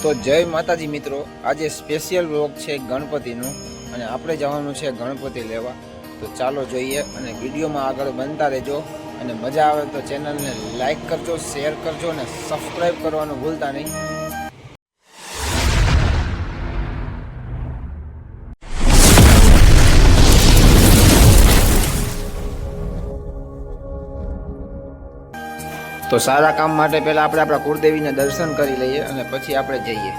તો જય માતાજી મિત્રો, આજે સ્પેશિયલ વ્લોગ છે ગણપતિનું અને આપણે જવાનું છે ગણપતિ લેવા. તો ચાલો જોઈએ અને વિડીયોમાં આગળ બનતા રહેજો અને મજા આવે તો ચેનલને લાઈક કરજો, શેર કરજો અને સબસ્ક્રાઈબ કરવાનું ભૂલતા નહીં. તો સારા કામ માટે પહેલાં આપણે આપણા કુળદેવીને દર્શન કરી લઈએ અને પછી આપણે જઈએ.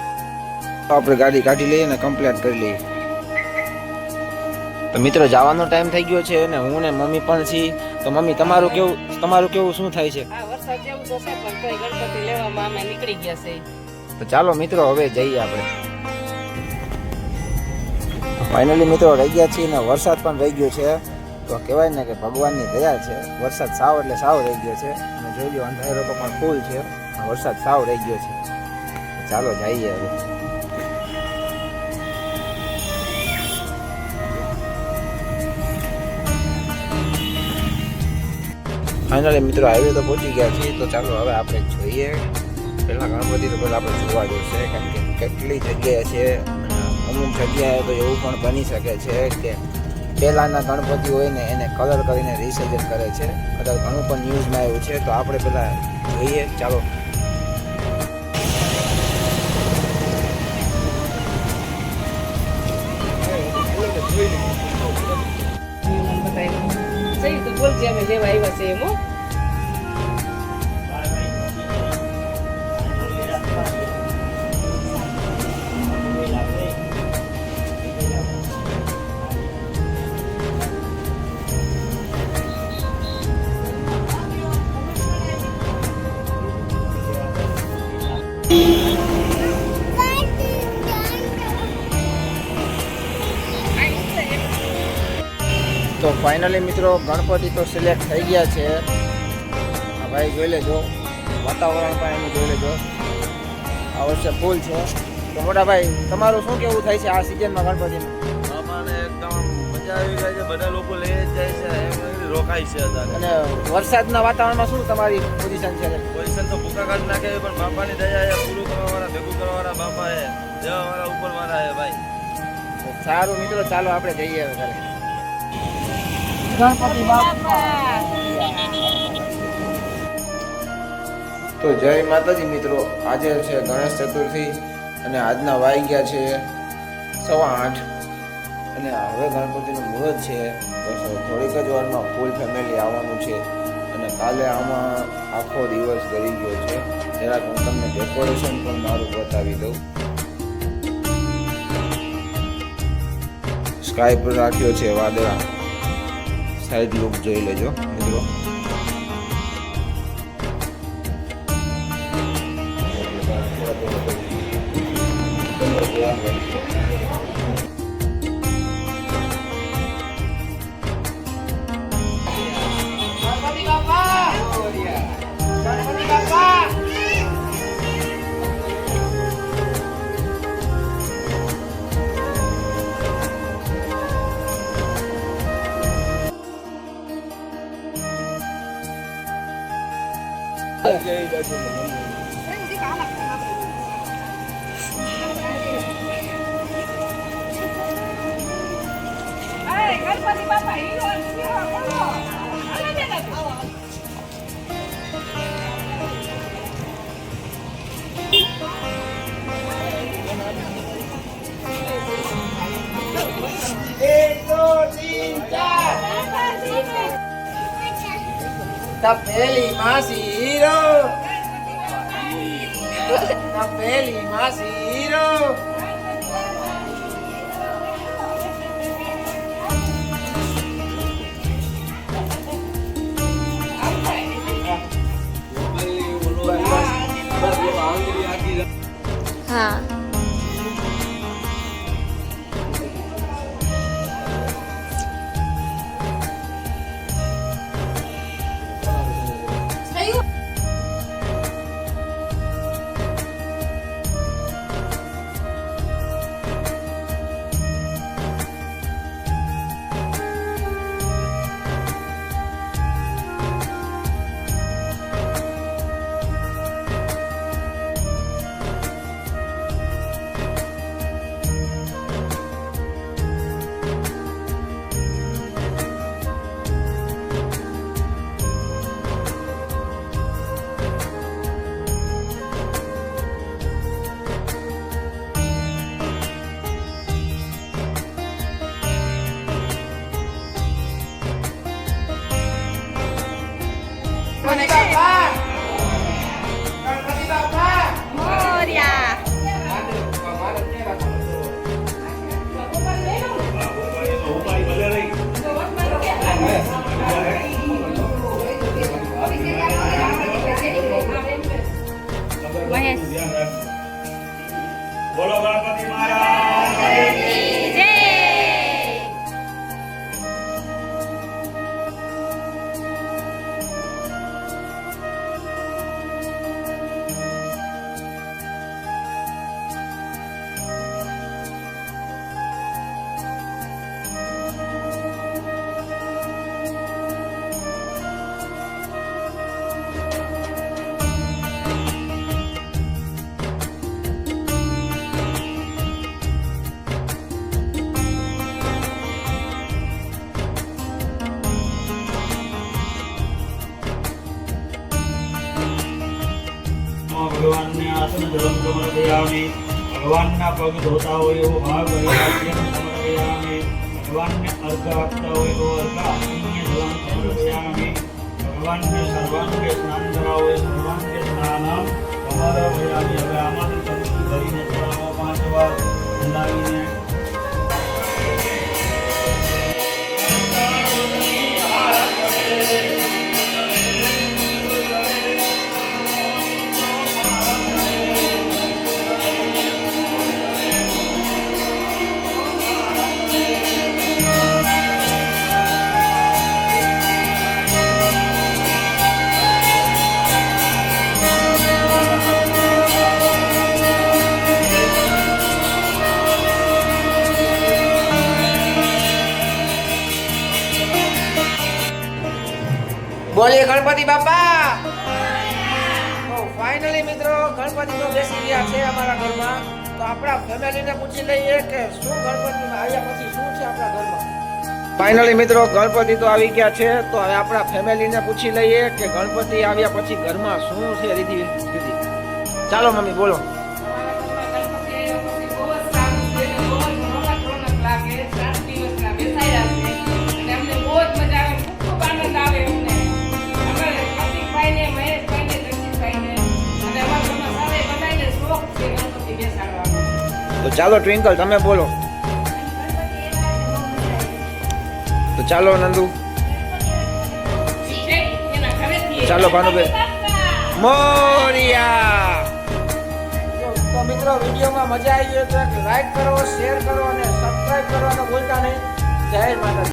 તો આપણે ગાડી કાઢી લઈએ અને કમ્પ્લીટ કરી લઈએ. તો મિત્રો જવાનો ટાઈમ થઈ ગયો છે અને હું ને મમ્મી પણ છીએ. તો મમ્મી તમારું કેવું શું થાય છે? વરસાદ જેવું તો છે પણ તોય ગણપતિ લેવામાં અમે નીકળી ગયા છે. તો ચાલો મિત્રો હવે જઈએ આપણે. ફાઇનલી મિત્રો રહી ગયા છીએ ને વરસાદ પણ રહી ગયો છે. તો કહેવાય ને કે ભગવાનની દયા છે. વરસાદ સાવ એટલે સાવ રહી ગયો છે અને જોઈ લો અંધારો તો પણ ફૂલ છે. વરસાદ સાવ રહી ગયો છે. ચાલો જઈએ હવે. ફાઇનલી મિત્રો હાઈવે તો પહોંચી ગયા છીએ. તો ચાલો હવે આપણે જોઈએ. પહેલાં ગણપતિ તો પહેલાં આપણે જોવા જોશે, કારણ કે કેટલી જગ્યાએ છે. અમુક જગ્યાએ તો એવું પણ બની શકે છે કે પહેલાંના ગણપતિ હોય ને એને કલર કરીને રિસર્જન કરે છે. કદાચ ઘણું પણ ન્યૂઝમાં આવ્યું છે. તો આપણે પહેલાં જોઈએ. ચાલો બોલજે અમે લેવા આવ્યા છે એમ. તો ફાઇનલી મિત્રો ગણપતિ તો સિલેક્ટ થઈ ગયા છે. આ ભાઈ જોઈ લેજો, વાતાવરણ પણ એનું જોઈ લેજો. આ વર્ષે ફૂલ છે. તો મોટા ભાઈ તમારું શું કેવું થાય છે આ સિઝનમાં ગણપતિમાં? અમારે એકદમ મજા આવી જાય છે. બધા લોકો લઈ જ જાય છે, એમ રોકાય છે અત્યારે. અને વરસાદના વાતાવરણમાં શું તમારી પોઝિશન છે? પોઝિશન તો ભૂકા કાઢી નાખે, પણ બાપાની દયા એ પૂરું કરવાવાળા, ભેગું કરવાવાળા બાપા એ દેવાવાળા ઉપરવાળા એ ભાઈ. સારું મિત્રો, ચાલો આપણે જઈએ હવે ઘરે. ગણપતિ બાપા. તો જય માતાજી મિત્રો, આજે છે ગણેશ ચતુર્થી અને આજના વાગ્યા છે 8:15 અને હવે ગણપતિનું મુહૂર્ત છે. તો થોડીક જ વારમાં ફૂલ ફેમિલી આવવાનું છે અને કાલે આમાં આખો દિવસ ગળી ગયો છે. જરાક હું તમને ડેકોરેશન પણ મારું બતાવી દઉં. સ્કાય પર રાખ્યો છે વાદળા. સાઈડ લુક જોઈ લેજો મિત્રો. ગણપતિ બાપા. ગણપતિ બાપા. ગણપતિ બાપા હીરો બોલો. હાલો બેટા આવો. તપેલી માસી હીરો, તપેલી માસી હીરો. હા. જલમ સમર્પયામિ ભગવાનના પગ ધોતા હોય એવો ભાવ કરી આદ્યમ સમર્પયામિ ભગવાનને અર્ઘ આપતા હોય એવો અર્ઘ આપીને જલમ સમર્પયામિ ભગવાનને સર્વાંગે સ્નાન કરાવો હોય સર્વાંગે સ્નાનમ સમર્પયામિ હવે આમાંથી તમે ભરીને ચડાવો 5 વાર હલાવીને બોલીએ ગણપતિ બાપા. તો ફાઇનલી મિત્રો ગણપતિ તો બેસી ગયા છે અમારા ઘરમાં. તો આપણા ફેમિલીને પૂછી લઈએ કે શું ગણપતિ આવ્યા પછી શું છે આપણા ઘરમાં. ફાઇનલી મિત્રો ગણપતિ તો આવી ગયા છે. તો હવે આપણા ફેમિલીને પૂછી લઈએ કે ગણપતિ આવ્યા પછી ઘરમાં શું છે રીતિ. ચાલો મમ્મી બોલો. અમારા ઘરમાં ગણપતિ આવ્યા પછી બહુ જ સારું છે અને બહુ જ રોનક લાગે. 7 દિવસના બેસાડ્યા છે અને અમને બહુ જ મજા આવે, ખૂબ આનંદ આવે અમને. અમારે કાર્તિકભાઈને, મહેશભાઈને, જગદીશભાઈને અને અમારા ઘરમાં સારે બધાને શોખ છે ગણપતિ બેસાડવાનો. તો ચાલો ટ્વિંકલ તમે બોલો. તો ચાલો નંદુ. છે એના ઘરેથી ચાલો ભાનુબેન. મોરિયા. તો મિત્રો વિડીયોમાં મજા આવી હોય તો લાઈક કરો, શેર કરો અને સબસ્ક્રાઇબ કરવાનું ભૂલતા નહીં. જય માતાજી.